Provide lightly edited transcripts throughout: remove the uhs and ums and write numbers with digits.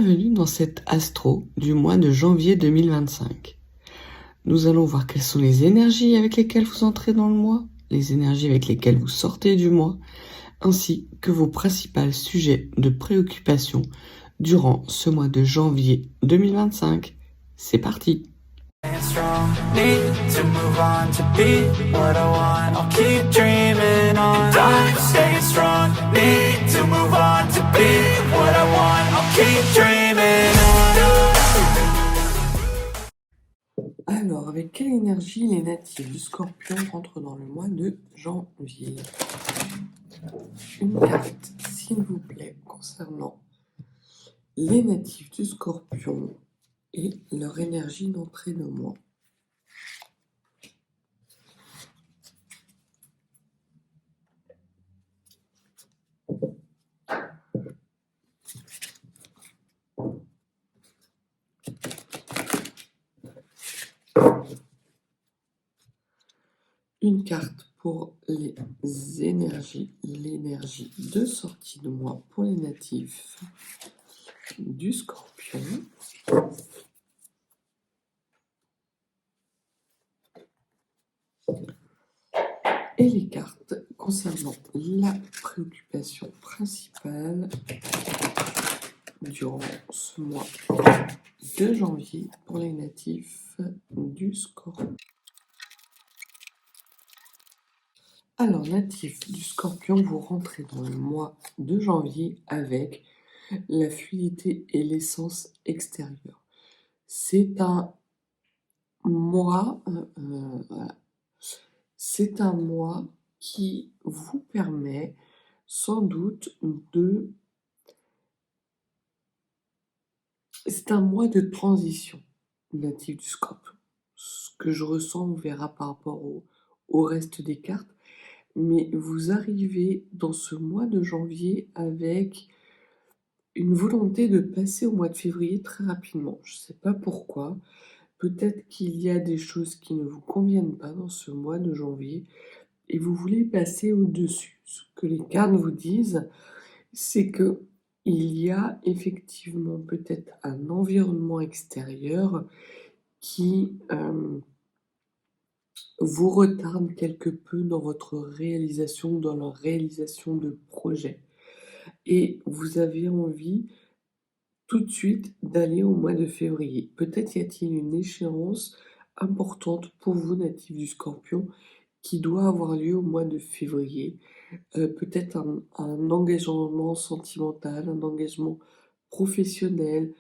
Bienvenue dans cet astro du mois de janvier 2025. Nous allons voir quelles sont les énergies avec lesquelles vous entrez dans le mois, les énergies avec lesquelles vous sortez du mois, ainsi que vos principaux sujets de préoccupation durant ce mois de janvier 2025. C'est parti! Strong, need to move on to be what I want. I'll keep dreaming on. And I'm staying strong, need to move on to be what I want. I'll keep dreaming on. Alors, avec quelle énergie les natifs du Scorpion rentrent dans le mois de janvier? Une carte, s'il vous plaît, concernant les natifs du Scorpion et leur énergie d'entrée de mois. Une carte pour les énergies, l'énergie de sortie de mois pour les natifs du Scorpion. Et les cartes concernant la préoccupation principale durant ce mois de janvier pour les natifs du Scorpion. Alors, natifs du Scorpion, vous rentrez dans le mois de janvier avec la fluidité et l'essence extérieure. C'est un mois, voilà. C'est un mois qui vous permet sans doute de... C'est un mois de transition, natif du Scorpion. Ce que je ressens, on verra par rapport au reste des cartes. Mais vous arrivez dans ce mois de janvier avec une volonté de passer au mois de février très rapidement. Je ne sais pas pourquoi. Peut-être qu'il y a des choses qui ne vous conviennent pas dans ce mois de janvier et vous voulez passer au-dessus. Ce que les cartes vous disent, c'est que il y a effectivement peut-être un environnement extérieur qui vous retarde quelque peu dans votre réalisation, dans la réalisation de projets. Et vous avez envie tout de suite d'aller au mois de février. Peut-être y a-t-il une échéance importante pour vous, natifs du Scorpion, qui doit avoir lieu au mois de février. Peut-être un engagement sentimental, un engagement professionnel,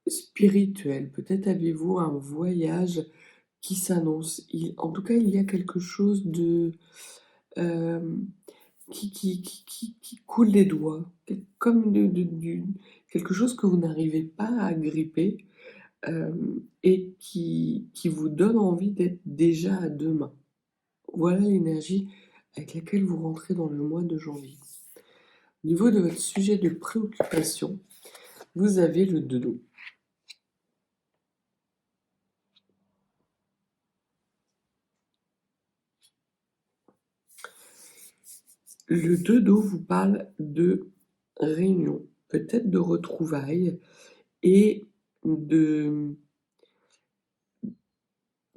spirituel. Peut-être avez-vous un voyage qui s'annonce. En tout cas, il y a quelque chose de qui coule des doigts, comme quelque chose que vous n'arrivez pas à gripper et qui vous donne envie d'être déjà à deux mains. Voilà l'énergie avec laquelle vous rentrez dans le mois de janvier. Au niveau de votre sujet de préoccupation, vous avez le 2 d'eau. Le 2 d'eau vous parle de réunion, peut-être de retrouvailles et de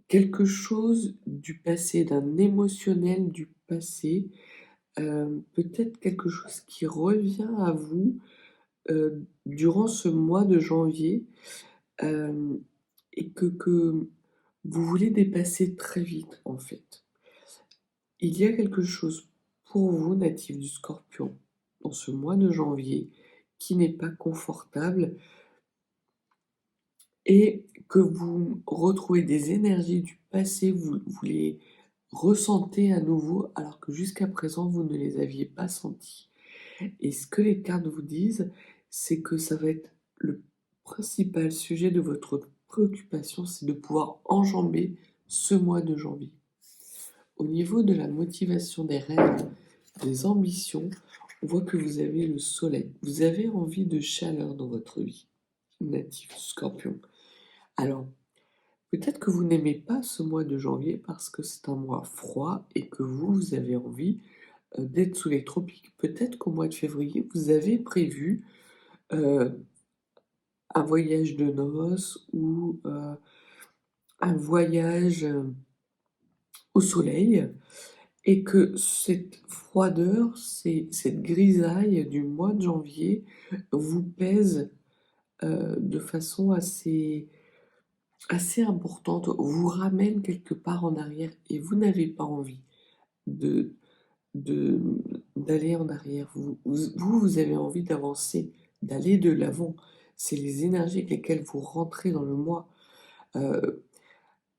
quelque chose du passé, d'un émotionnel du passé, peut-être quelque chose qui revient à vous durant ce mois de janvier et que vous voulez dépasser très vite en fait. Il y a quelque chose pour vous, natif du Scorpion, dans ce mois de janvier qui n'est pas confortable et que vous retrouvez des énergies du passé, vous les ressentez à nouveau alors que jusqu'à présent vous ne les aviez pas senties. Et ce que les cartes vous disent, c'est que ça va être le principal sujet de votre préoccupation, c'est de pouvoir enjamber ce mois de janvier. Au niveau de la motivation des rêves, des ambitions, on voit que vous avez le soleil. Vous avez envie de chaleur dans votre vie, natif Scorpion. Alors, peut-être que vous n'aimez pas ce mois de janvier parce que c'est un mois froid et que vous avez envie d'être sous les tropiques. Peut-être qu'au mois de février, vous avez prévu, heu, un voyage de noces ou, un voyage, au soleil et que cette froideur, cette grisaille du mois de janvier vous pèse, de façon assez importante, vous ramène quelque part en arrière et vous n'avez pas envie de de d'aller en arrière. Vous avez envie d'avancer, d'aller de l'avant. C'est les énergies avec lesquelles vous rentrez dans le mois. Heu,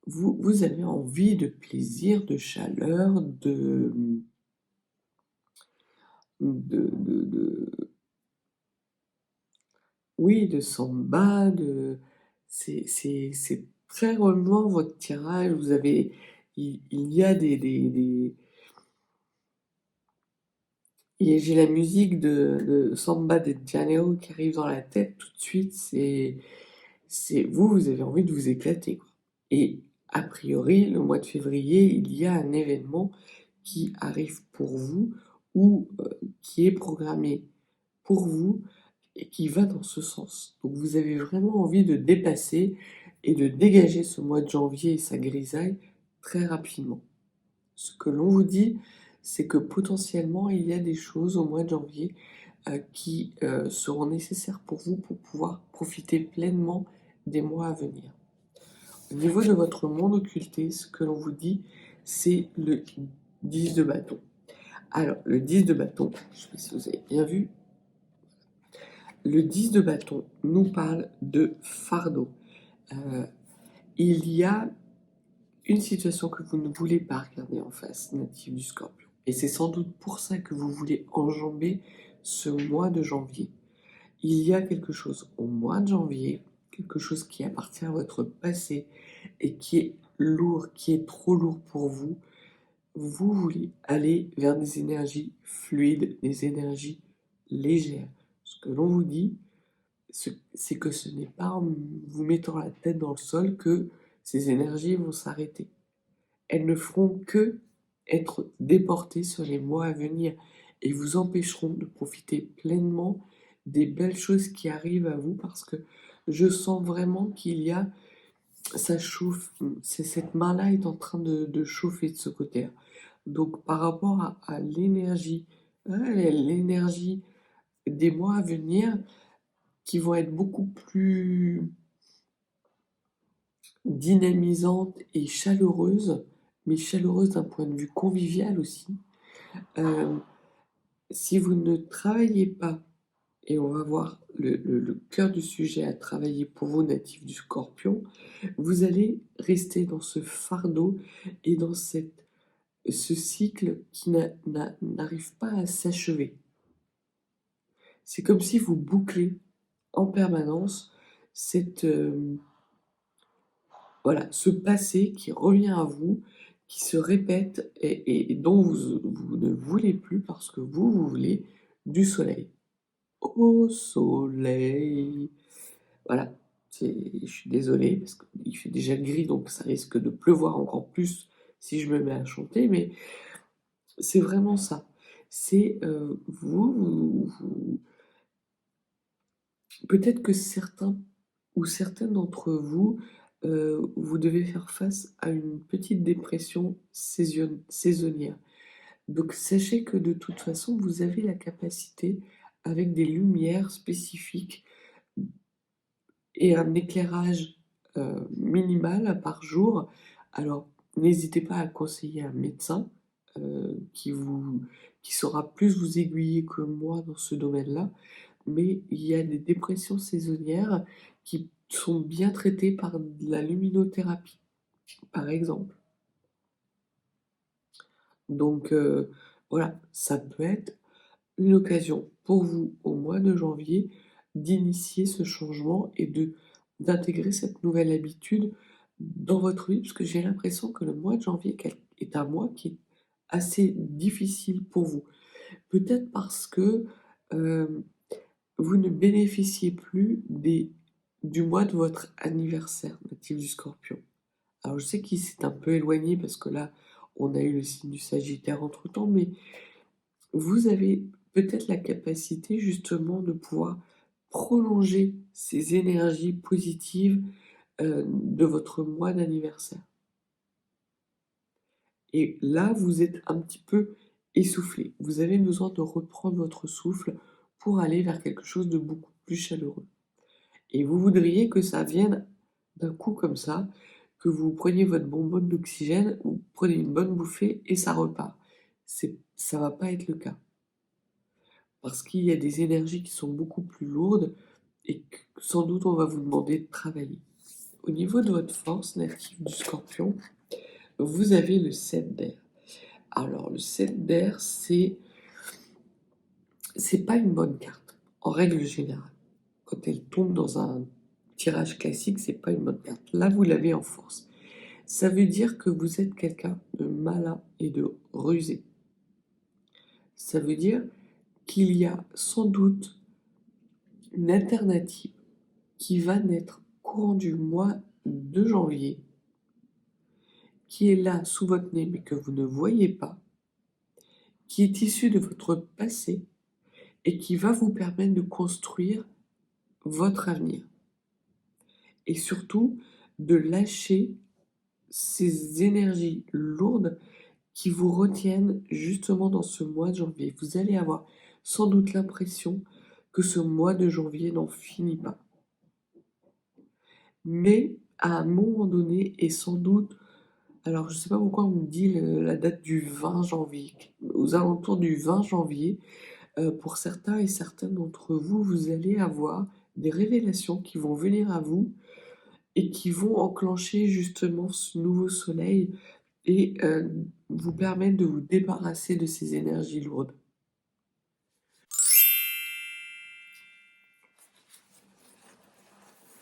vous avez envie de plaisir, de chaleur, de oui, de samba, c'est très remuant votre tirage. Vous avez il y a des et j'ai la musique de Samba de Janeo qui arrive dans la tête tout de suite. C'est vous avez envie de vous éclater, quoi. Et a priori, le mois de février, il y a un événement qui arrive pour vous ou qui est programmé pour vous et qui va dans ce sens. Donc vous avez vraiment envie de dépasser et de dégager ce mois de janvier et sa grisaille très rapidement. Ce que l'on vous dit, c'est que potentiellement il y a des choses au mois de janvier, qui, seront nécessaires pour vous pour pouvoir profiter pleinement des mois à venir. Au niveau de votre monde occulté, ce que l'on vous dit, c'est le 10 de bâton. Alors le 10 de bâton, je ne sais pas si vous avez bien vu, le 10 de bâton nous parle de fardeau. Heu, il y a une situation que vous ne voulez pas regarder en face, natif du Scorpion, et c'est sans doute pour ça que vous voulez enjamber ce mois de janvier. Il y a quelque chose au mois de janvier, quelque chose qui appartient à votre passé et qui est lourd, qui est trop lourd pour vous. Vous voulez aller vers des énergies fluides, des énergies légères. Ce que l'on vous dit, c'est que ce n'est pas en vous mettant la tête dans le sol que ces énergies vont s'arrêter. Elles ne feront que être déportées sur les mois à venir et vous empêcheront de profiter pleinement des belles choses qui arrivent à vous parce que je sens vraiment qu'il y a ça chauffe, c'est cette main-là est en train de chauffer de ce côté-là. Donc par rapport à l'énergie, ouais, l'énergie des mois à venir qui vont être beaucoup plus dynamisantes et chaleureuses, mais chaleureuses d'un point de vue convivial aussi. Hem, si vous ne travaillez pas, et on va voir le cœur du sujet à travailler pour vous, natifs du Scorpion, vous allez rester dans ce fardeau et dans ce cycle qui n'arrive pas à s'achever. C'est comme si vous bouclez en permanence cette, voilà, ce passé qui revient à vous, qui se répète et dont vous ne voulez plus parce que vous voulez du soleil. Au soleil. Voilà, je suis désolée parce qu'il fait déjà gris, donc ça risque de pleuvoir encore plus si je me mets à chanter, mais c'est vraiment ça. C'est, vous peut-être que certains ou certaines d'entre vous, vous devez faire face à une petite dépression saisonnière. Donc sachez que de toute façon, vous avez la capacité, avec des lumières spécifiques et un éclairage, minimal par jour. Alors n'hésitez pas à conseiller un médecin, qui saura plus vous aiguiller que moi dans ce domaine-là. Mais il y a des dépressions saisonnières qui sont bien traitées par de la luminothérapie, par exemple. Donc voilà, ça peut être une occasion pour vous, au mois de janvier, d'initier ce changement et d'intégrer cette nouvelle habitude dans votre vie, parce que j'ai l'impression que le mois de janvier est un mois qui est assez difficile pour vous. Peut-être parce que, hem, vous ne bénéficiez plus du mois de votre anniversaire, natif du Scorpion. Alors je sais qu'il s'est un peu éloigné parce que là, on a eu le signe du Sagittaire entre-temps, mais vous avez peut-être la capacité justement de pouvoir prolonger ces énergies positives, de votre mois d'anniversaire. Et là, vous êtes un petit peu essoufflé. Vous avez besoin de reprendre votre souffle pour aller vers quelque chose de beaucoup plus chaleureux. Et vous voudriez que ça vienne d'un coup comme ça, que vous preniez votre bonbonne d'oxygène, vous prenez une bonne bouffée et ça repart. Ça va pas être le cas. Parce qu'il y a des énergies qui sont beaucoup plus lourdes et que sans doute on va vous demander de travailler. Au niveau de votre force native du Scorpion, vous avez le 7 d'air. Alors le 7 d'air, c'est pas une bonne carte, en règle générale. Quand elle tombe dans un tirage classique, c'est pas une bonne carte. Là, vous l'avez en force. Ça veut dire que vous êtes quelqu'un de malin et de rusé. Ça veut dire qu'il y a sans doute une alternative qui va naître courant du mois de janvier, qui est là sous votre nez mais que vous ne voyez pas, qui est issue de votre passé et qui va vous permettre de construire votre avenir. Et surtout, de lâcher ces énergies lourdes qui vous retiennent justement dans ce mois de janvier. Vous allez avoir sans doute l'impression que ce mois de janvier n'en finit pas. Mais à un moment donné, et sans doute, alors je ne sais pas pourquoi on me dit la date du 20 janvier, aux alentours du 20 janvier, pour certains et certaines d'entre vous, vous allez avoir des révélations qui vont venir à vous et qui vont enclencher justement ce nouveau soleil et vous permettre de vous débarrasser de ces énergies lourdes.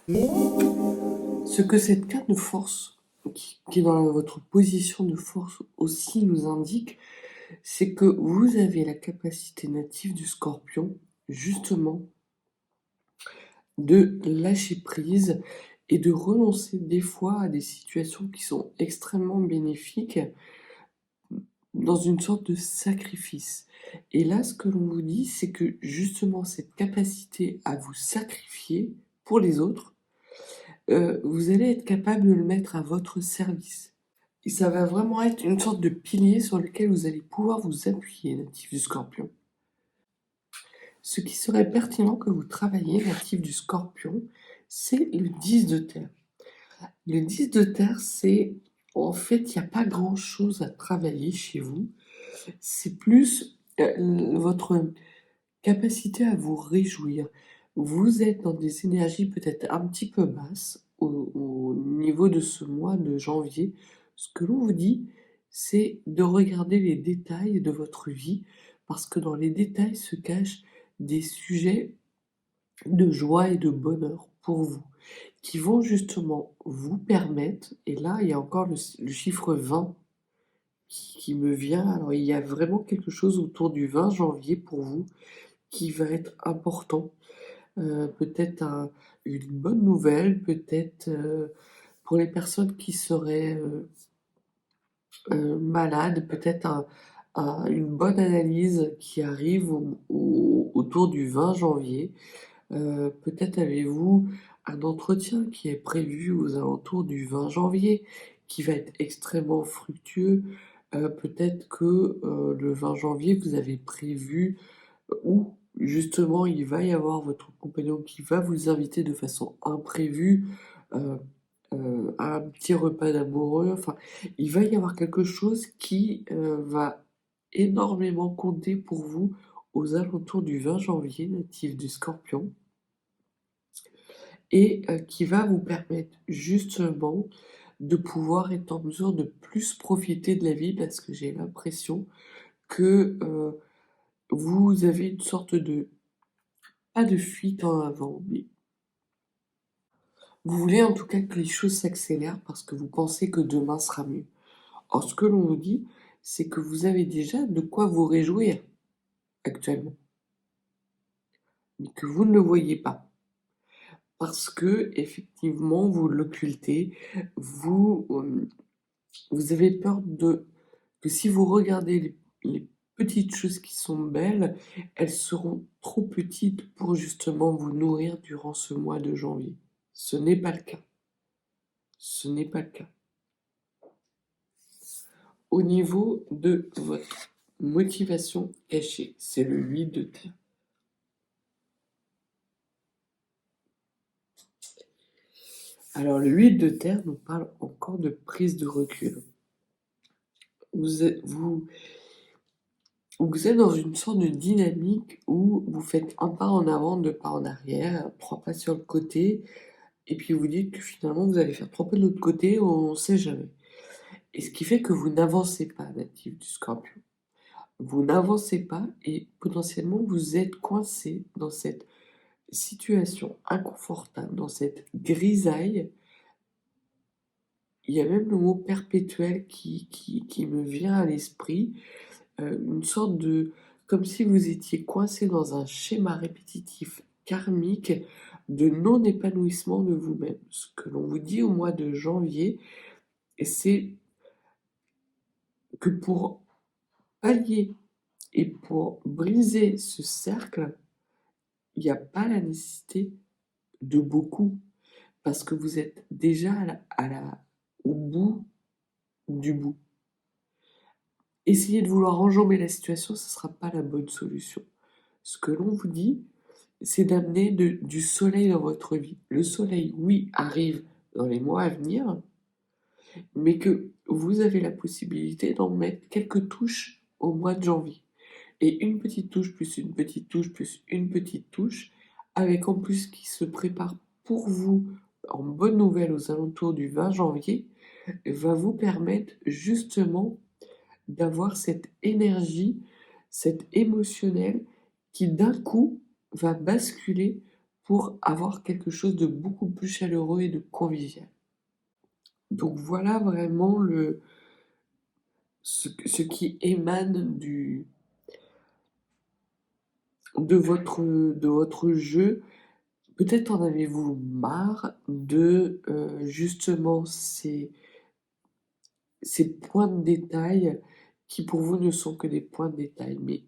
Ce que cette carte de force, qui est dans votre position de force aussi, nous indique, c'est que vous avez la capacité native du Scorpion, justement, de lâcher prise et de renoncer des fois à des situations qui sont extrêmement bénéfiques dans une sorte de sacrifice. Et là, ce que l'on vous dit, c'est que justement cette capacité à vous sacrifier pour les autres, vous allez être capable de le mettre à votre service. Et ça va vraiment être une sorte de pilier sur lequel vous allez pouvoir vous appuyer, natif du Scorpion. Ce qui serait pertinent que vous travailliez, natif du Scorpion, c'est le 10 de terre. Le 10 de terre, c'est en fait, il n'y a pas grand-chose à travailler chez vous. C'est plus votre capacité à vous réjouir. Vous êtes dans des énergies peut-être un petit peu basses au niveau de ce mois de janvier. Ce que l'on vous dit, c'est de regarder les détails de votre vie, parce que dans les détails se cachent des sujets de joie et de bonheur pour vous, qui vont justement vous permettre, et là il y a encore le chiffre 20 qui me vient, alors il y a vraiment quelque chose autour du 20 janvier pour vous qui va être important. Peut-être une bonne nouvelle, peut-être pour les personnes qui seraient malades, peut-être une bonne analyse qui arrive autour du 20 janvier. Peut-être avez-vous un entretien qui est prévu aux alentours du 20 janvier, qui va être extrêmement fructueux. Peut-être que le 20 janvier, vous avez prévu ou justement il va y avoir votre compagnon qui va vous inviter de façon imprévue euh, à un petit repas d'amoureux. Enfin, il va y avoir quelque chose qui va énormément compter pour vous aux alentours du 20 janvier, natif du Scorpion, et qui va vous permettre justement de pouvoir être en mesure de plus profiter de la vie, parce que j'ai l'impression que vous avez une sorte de, pas de fuite en avant, mais vous voulez en tout cas que les choses s'accélèrent parce que vous pensez que demain sera mieux. Or, ce que l'on vous dit, c'est que vous avez déjà de quoi vous réjouir actuellement, mais que vous ne le voyez pas. Parce que, effectivement, vous l'occultez, vous, vous avez peur que si vous regardez petites choses qui sont belles, elles seront trop petites pour justement vous nourrir durant ce mois de janvier. Ce n'est pas le cas. Ce n'est pas le cas. Au niveau de votre motivation cachée, c'est le 8 de terre. Alors le 8 de terre nous parle encore de prise de recul. Vous êtes dans une sorte de dynamique où vous faites un pas en avant, deux pas en arrière, trois pas sur le côté, et puis vous dites que finalement vous allez faire trois pas de l'autre côté, on ne sait jamais. Et ce qui fait que vous n'avancez pas, natif du Scorpion. Vous n'avancez pas et potentiellement vous êtes coincé dans cette situation inconfortable, dans cette grisaille. Il y a même le mot perpétuel qui me vient à l'esprit, une sorte de... comme si vous étiez coincé dans un schéma répétitif karmique de non-épanouissement de vous-même. Ce que l'on vous dit au mois de janvier, c'est que pour pallier et pour briser ce cercle, il n'y a pas la nécessité de beaucoup, parce que vous êtes déjà au bout du bout. Essayer de vouloir enjamber la situation, ce ne sera pas la bonne solution. Ce que l'on vous dit, c'est d'amener du soleil dans votre vie. Le soleil, oui, arrive dans les mois à venir, mais que vous avez la possibilité d'en mettre quelques touches au mois de janvier. Et une petite touche, plus une petite touche, plus une petite touche, avec en plus qui se prépare pour vous en bonne nouvelle aux alentours du 20 janvier, va vous permettre justement d'avoir cette énergie, cette émotionnelle qui d'un coup va basculer pour avoir quelque chose de beaucoup plus chaleureux et de convivial. Donc voilà vraiment ce qui émane de votre jeu. Peut-être en avez-vous marre de justement ces points de détail qui pour vous ne sont que des points de détail. Mais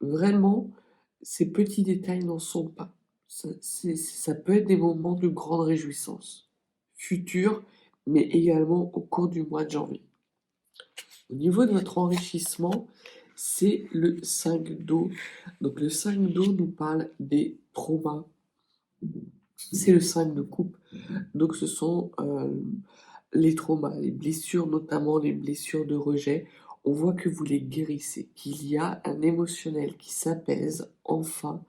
vraiment, ces petits détails n'en sont pas. Ça peut être des moments de grande réjouissance future, mais également au cours du mois de janvier. Au niveau de votre enrichissement, c'est le 5 d'eau. Donc le 5 d'eau nous parle des traumas. C'est le 5 de coupe. Donc ce sont les traumas, les blessures, notamment les blessures de rejet. On voit que vous les guérissez, qu'il y a un émotionnel qui s'apaise enfin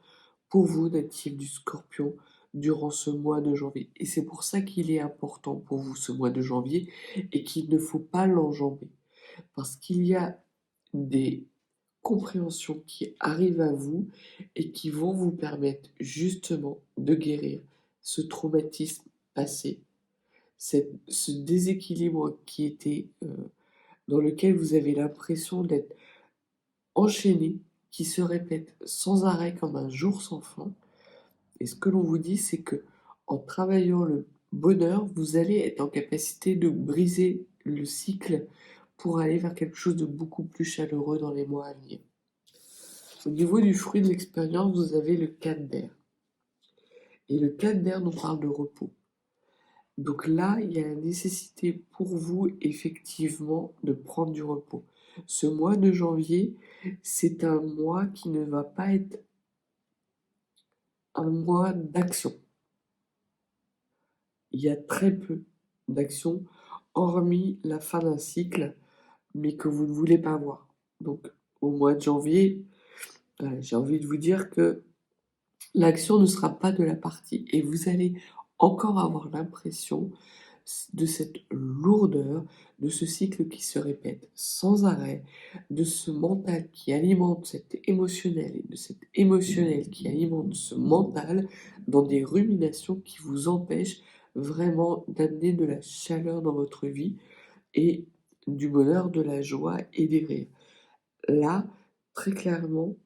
pour vous, natifs du Scorpion, durant ce mois de janvier. Et c'est pour ça qu'il est important pour vous ce mois de janvier et qu'il ne faut pas l'enjamber. Parce qu'il y a des compréhensions qui arrivent à vous et qui vont vous permettre justement de guérir ce traumatisme passé, ce déséquilibre qui était dans lequel vous avez l'impression d'être enchaîné, qui se répète sans arrêt comme un jour sans fin. Et ce que l'on vous dit, c'est que en travaillant le bonheur, vous allez être en capacité de briser le cycle pour aller vers quelque chose de beaucoup plus chaleureux dans les mois à venir. Au niveau du fruit de l'expérience, vous avez le 4 d'air. Et le 4 d'air nous parle de repos. Donc là, il y a la nécessité pour vous, effectivement, de prendre du repos. Ce mois de janvier, c'est un mois qui ne va pas être un mois d'action. Il y a très peu d'action, hormis la fin d'un cycle, mais que vous ne voulez pas voir. Donc, au mois de janvier, j'ai envie de vous dire que l'action ne sera pas de la partie et vous allez encore avoir l'impression de cette lourdeur, de ce cycle qui se répète sans arrêt, de ce mental qui alimente cet émotionnel et de cet émotionnel qui alimente ce mental dans des ruminations qui vous empêchent vraiment d'amener de la chaleur dans votre vie et du bonheur, de la joie et des rires. Là, très clairement,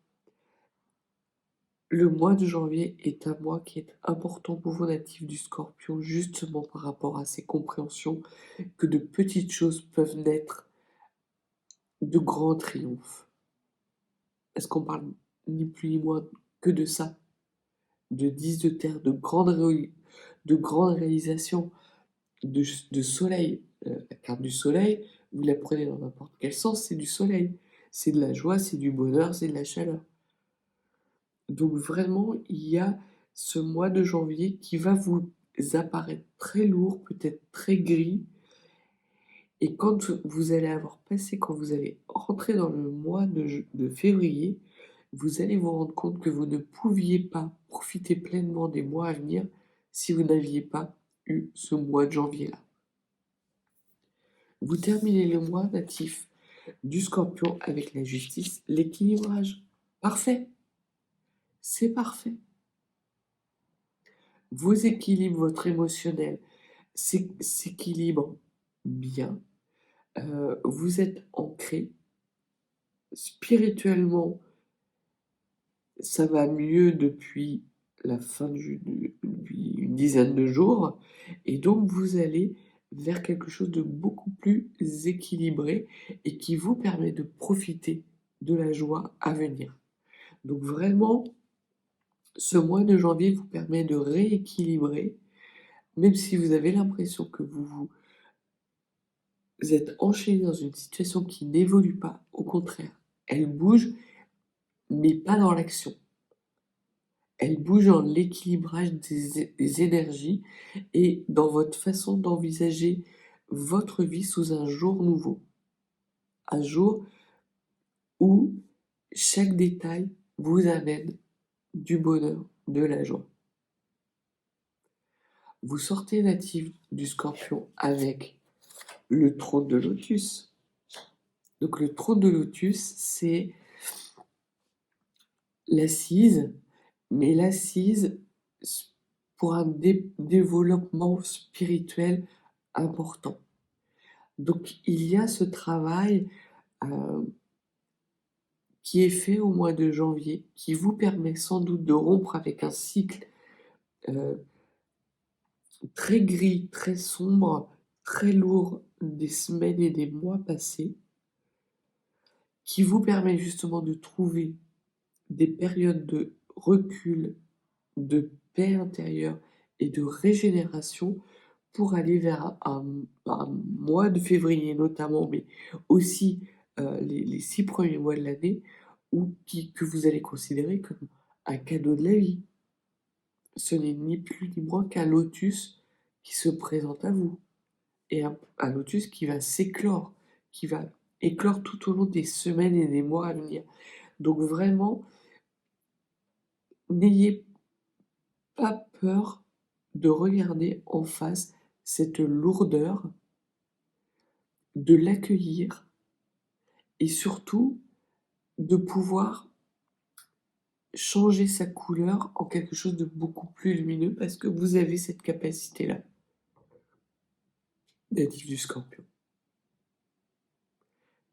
le mois de janvier est un mois qui est important pour vous, natifs du Scorpion, justement par rapport à ces compréhensions que de petites choses peuvent naître de grands triomphes. Parce qu'on parle ni plus ni moins que de ça, de 10 de terre, de grandes réalisations, de soleil. La carte du soleil, vous la prenez dans n'importe quel sens, c'est du soleil. C'est de la joie, c'est du bonheur, c'est de la chaleur. Donc vraiment, il y a ce mois de janvier qui va vous apparaître très lourd, peut-être très gris. Et quand vous allez rentrer dans le mois de février, vous allez vous rendre compte que vous ne pouviez pas profiter pleinement des mois à venir si vous n'aviez pas eu ce mois de janvier-là. Vous terminez le mois natif du Scorpion avec la justice, l'équilibrage. Parfait. C'est parfait. Vos équilibres, votre émotionnel s'équilibre bien. Vous êtes ancré. Spirituellement, ça va mieux depuis depuis une dizaine de jours. Et donc, vous allez vers quelque chose de beaucoup plus équilibré et qui vous permet de profiter de la joie à venir. Donc vraiment, ce mois de janvier vous permet de rééquilibrer, même si vous avez l'impression que vous êtes enchaîné dans une situation qui n'évolue pas. Au contraire, elle bouge, mais pas dans l'action. Elle bouge dans l'équilibrage des énergies et dans votre façon d'envisager votre vie sous un jour nouveau. Un jour où chaque détail vous amène du bonheur, de la joie. Vous sortez natif du Scorpion avec le trône de lotus. Donc le trône de lotus, c'est l'assise, mais l'assise pour un développement spirituel important. Donc il y a ce travail qui est fait au mois de janvier, qui vous permet sans doute de rompre avec un cycle très gris, très sombre, très lourd des semaines et des mois passés, qui vous permet justement de trouver des périodes de recul, de paix intérieure et de régénération pour aller vers un mois de février notamment, mais aussi les 6 premiers mois de l'année, que vous allez considérer comme un cadeau de la vie. Ce n'est ni plus ni moins qu'un lotus qui se présente à vous, et un lotus qui va s'éclore, qui va éclore tout au long des semaines et des mois à venir. Donc vraiment, n'ayez pas peur de regarder en face cette lourdeur, de l'accueillir et surtout de pouvoir changer sa couleur en quelque chose de beaucoup plus lumineux parce que vous avez cette capacité-là, natif du Scorpion.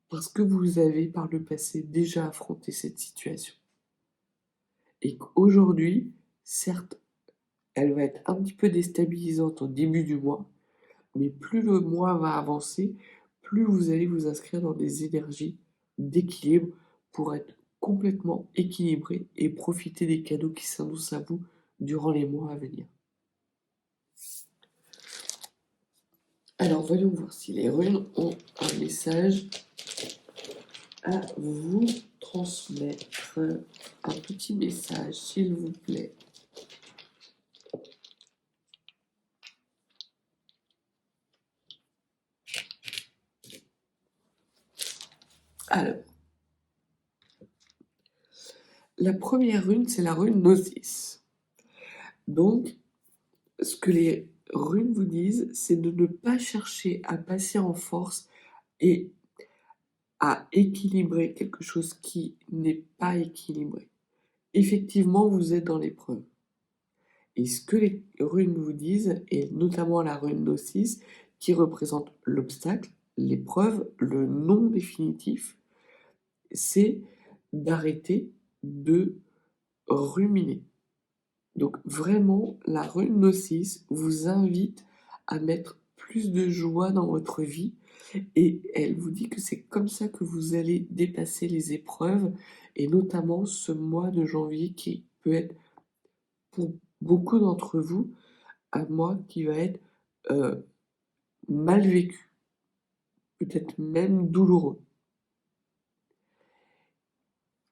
Parce que vous avez par le passé déjà affronté cette situation. Et qu'aujourd'hui, certes, elle va être un petit peu déstabilisante au début du mois, mais plus le mois va avancer, plus vous allez vous inscrire dans des énergies d'équilibre pour être complètement équilibré et profiter des cadeaux qui s'annoncent à vous durant les mois à venir. Alors voyons voir si les runes ont un message à vous transmettre. Un petit message, s'il vous plaît. Alors, la première rune, c'est la rune Gnosis. Donc, ce que les runes vous disent, c'est de ne pas chercher à passer en force et à équilibrer quelque chose qui n'est pas équilibré. Effectivement, vous êtes dans l'épreuve. Et ce que les runes vous disent, et notamment la rune Gnosis, qui représente l'obstacle, l'épreuve, le non définitif, c'est d'arrêter de ruminer. Donc vraiment, la rune Gnosis vous invite à mettre plus de joie dans votre vie Et elle vous dit que c'est comme ça que vous allez dépasser les épreuves et notamment ce mois de janvier qui peut être pour beaucoup d'entre vous un mois qui va être, heu, mal vécu, peut-être même douloureux.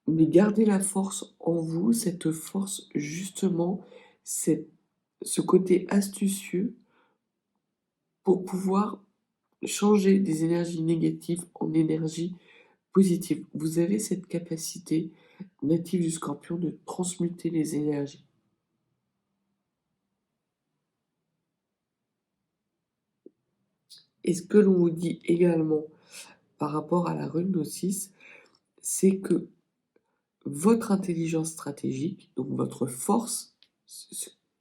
Mais gardez la force en vous, cette force justement, cette ce côté astucieux pour pouvoir changer des énergies négatives en énergies positives. Vous avez cette capacité native du Scorpion de transmuter les énergies. Et ce que l'on vous dit également par rapport à la rune d'O6, c'est que votre intelligence stratégique, donc votre force,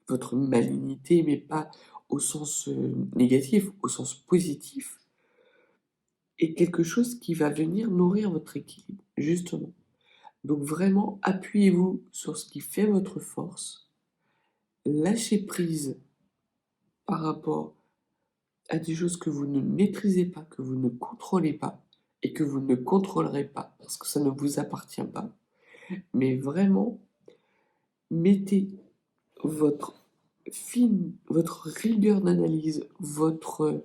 votre malignité, mais pas au sens négatif, au sens positif, est quelque chose qui va venir nourrir votre équilibre, justement. Donc vraiment, appuyez-vous sur ce qui fait votre force, lâchez prise par rapport à des choses que vous ne maîtrisez pas, que vous ne contrôlez pas et que vous ne contrôlerez pas parce que ça ne vous appartient pas. Mais vraiment, mettez votre votre rigueur d'analyse, votre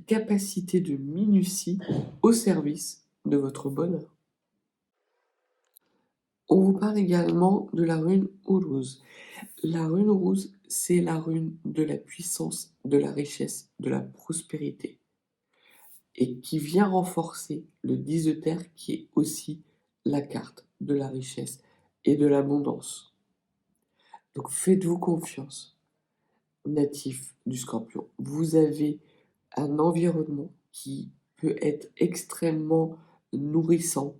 capacité de minutie au service de votre bonheur. On vous parle également de la rune Uruz. La rune Uruz, c'est la rune de la puissance, de la richesse, de la prospérité et qui vient renforcer le 10 de terre qui est aussi la carte de la richesse et de l'abondance. Donc faites-vous confiance, natif du Scorpion. Vous avez un environnement qui peut être extrêmement nourrissant,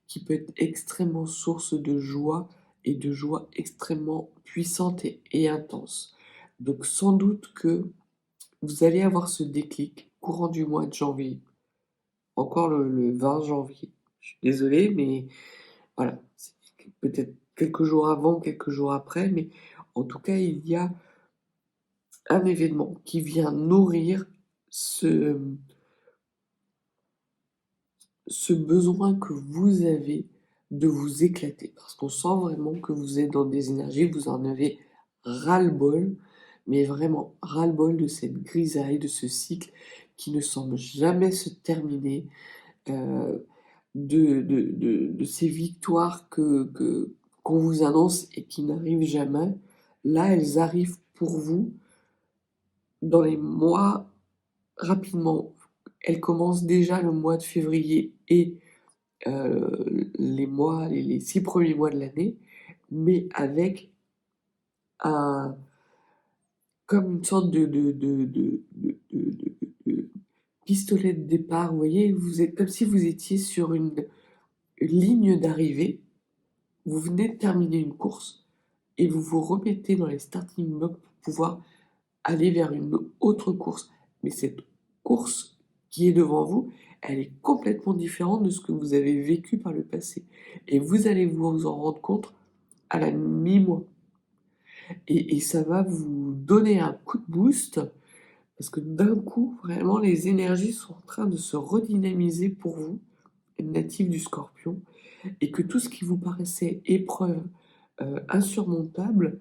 qui peut être extrêmement source de joie et de joie extrêmement puissante et intense. Donc sans doute que vous allez avoir ce déclic courant du mois de janvier, encore le 20 janvier. Je suis désolée, mais voilà, c'est peut-être quelques jours avant, quelques jours après, mais en tout cas, il y a un événement qui vient nourrir ce besoin que vous avez de vous éclater. Parce qu'on sent vraiment que vous êtes dans des énergies, vous en avez ras-le-bol, mais vraiment ras-le-bol de cette grisaille, de ce cycle qui ne semble jamais se terminer, heu, de ces victoires qu'on vous annonce et qui n'arrivent jamais. Là, elles arrivent pour vous dans les mois rapidement. Elles commencent déjà le mois de février et les 6 premiers mois de l'année, mais avec un comme une sorte de pistolet de départ, vous voyez? Vous êtes comme si vous étiez sur une ligne d'arrivée, vous venez de terminer une course et vous vous remettez dans les starting blocks pour pouvoir aller vers une autre course. Mais cette course qui est devant vous, elle est complètement différente de ce que vous avez vécu par le passé et vous allez vous en rendre compte à la mi-mois et ça va vous donner un coup de boost parce que d'un coup, vraiment, les énergies sont en train de se redynamiser pour vous, natifs du Scorpion, et que tout ce qui vous paraissait épreuve, insurmontable,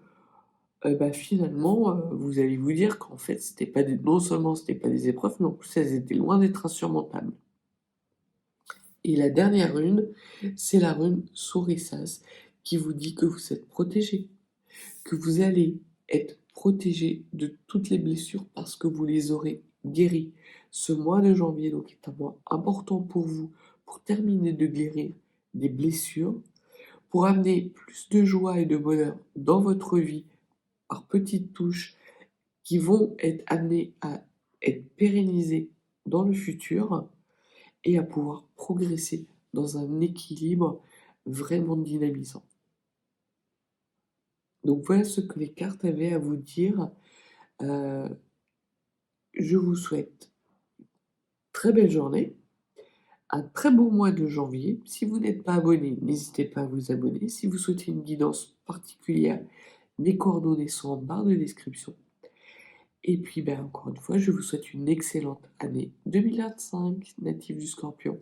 bah, finalement, vous allez vous dire qu'en fait, c'était pas des non seulement c'était pas des épreuves, mais en plus elles étaient loin d'être insurmontables. Et la dernière rune, c'est la rune Sourissas qui vous dit que vous êtes protégé, que vous allez être protégé de toutes les blessures parce que vous les aurez guéries. Ce mois de janvier donc est un mois important pour vous, pour terminer de guérir des blessures, pour amener plus de joie et de bonheur dans votre vie par petites touches qui vont être amenées à être pérennisées dans le futur et à pouvoir progresser dans un équilibre vraiment dynamisant. Donc voilà ce que les cartes avaient à vous dire. Heu, je vous souhaite très belle journée, un très beau mois de janvier. Si vous n'êtes pas abonné, n'hésitez pas à vous abonner. Si vous souhaitez une guidance particulière, mes coordonnées sont en barre de description Et puis, ben, encore une fois, je vous souhaite une excellente année 2025, natif du Scorpion.